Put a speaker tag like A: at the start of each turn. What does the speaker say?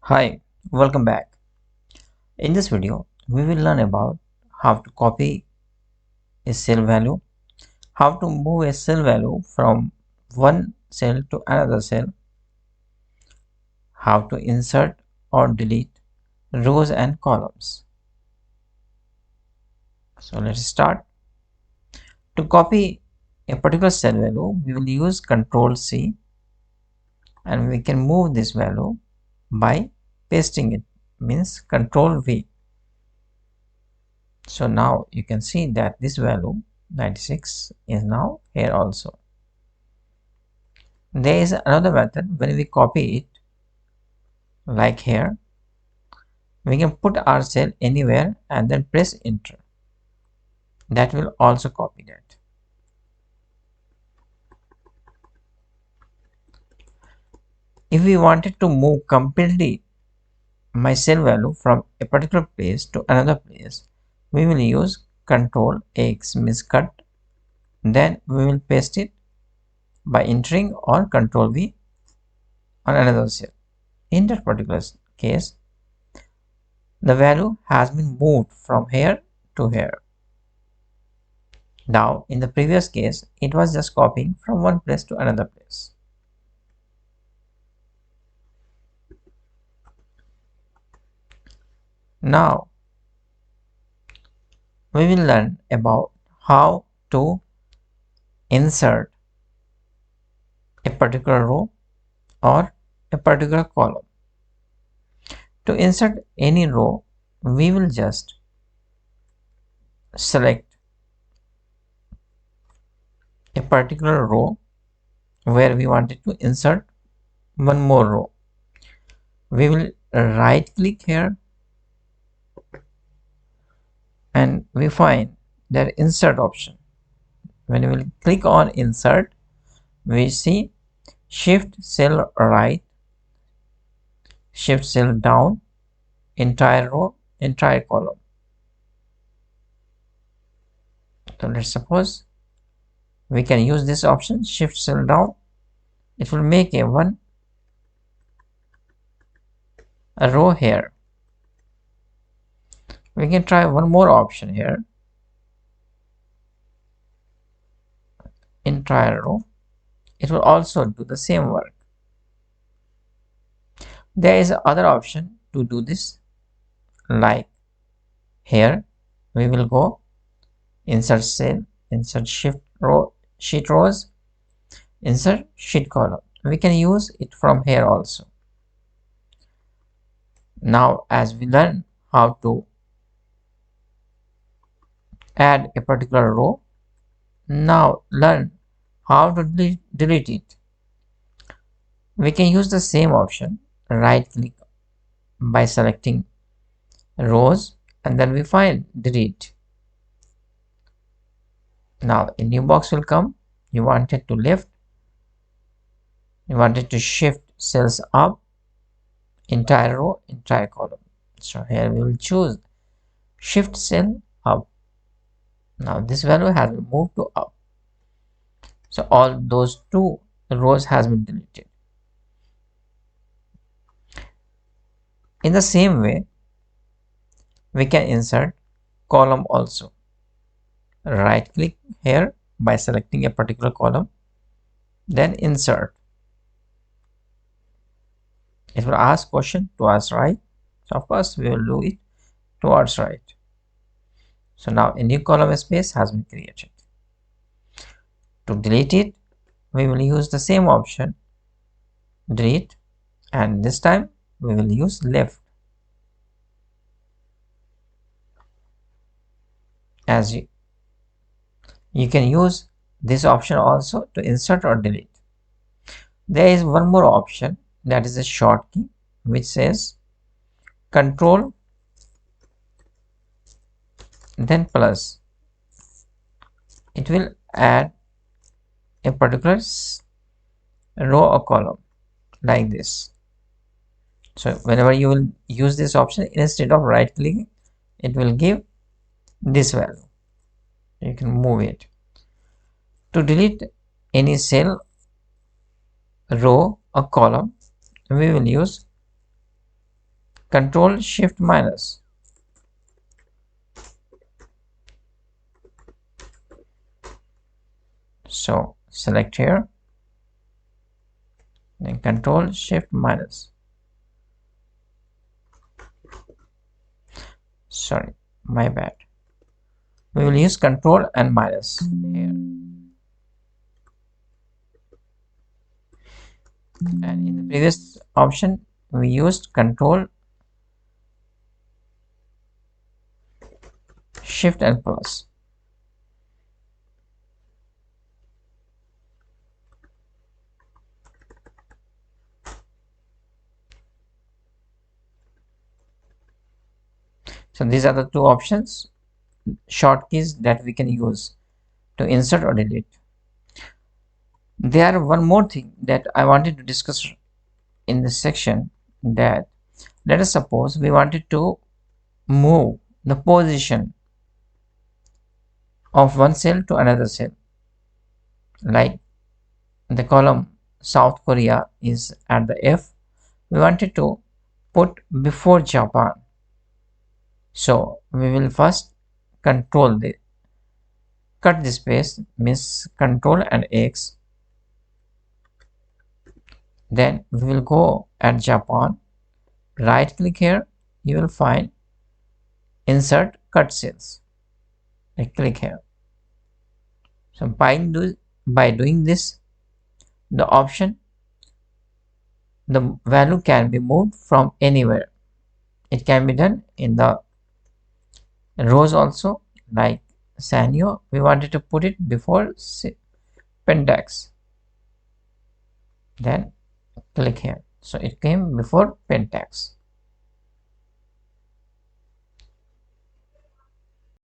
A: Hi, welcome back. In this video, we will learn about how to copy a cell value, how to move a cell value from one cell to another cell, how to insert or delete rows and columns. So let's start. To copy a particular cell value, we will use Ctrl C and we can move this value by pasting it, means Ctrl V. So now you can see that this value 96 is now here also. There is another method when we copy it, like here. We can put our cell anywhere and then press enter. That will also copy that. If we wanted to move completely my cell value from a particular place to another place, we will use Ctrl X, means cut. Then we will paste it by entering or Ctrl V on another cell. In that particular case, the value has been moved from here to here. Now, in the previous case, it was just copying from one place to another place. Now, we will learn about how to insert a particular row or a particular column. To insert any row, we will just select a particular row where we wanted to insert one more row. We will right click here and we find that insert option. When we will click on insert, we see shift cell right, shift cell down, entire row, entire column. So let's suppose we can use this option, shift cell down. It will make a row here. We can try one more option here, entire row. It will also do the same work. There is other option to do this, like here we will go insert cell, insert shift row, sheet rows, insert sheet column. We can use it from here also. Now, as we learn how to add a particular row, now learn how to delete it. We can use the same option, right click by selecting rows and then we find delete. Now a new box will come. You want it to left, you want it to shift cells up, entire row, entire column. So here we will choose shift cell up. Now this value has been moved to up. So all those two rows has been deleted. In the same way, we can insert column also. Right click here by selecting a particular column, then insert. It will ask question towards right. So of course we will do it towards right. So now a new column space has been created. To delete it, we will use the same option, delete, and this time we will use left. As you can use this option also to insert or delete. There is one more option, that is a short key, which says Control then plus. It will add a particular row or column like this. So whenever you will use this option, instead of right clicking, it will give this value. You can move it. To delete any cell, row or column, we will use Control Shift minus. So select here, then Control Shift minus. Sorry, my bad. We will use Control and minus here. And in the previous option, we used Control Shift and plus. So these are the two options, short keys that we can use to insert or delete. There one more thing that I wanted to discuss in this section, that let us suppose we wanted to move the position of one cell to another cell. Like the column South Korea is at the F, we wanted to put before Japan. So we will first control the cut the space, means Control and X. Then we will go at Japan, right click here, you will find insert cut cells. I click here. So by doing this, the option, the value can be moved from anywhere. It can be done in the rows also, like Sanyo, we wanted to put it before Pentax. Then click here. So it came before Pentax.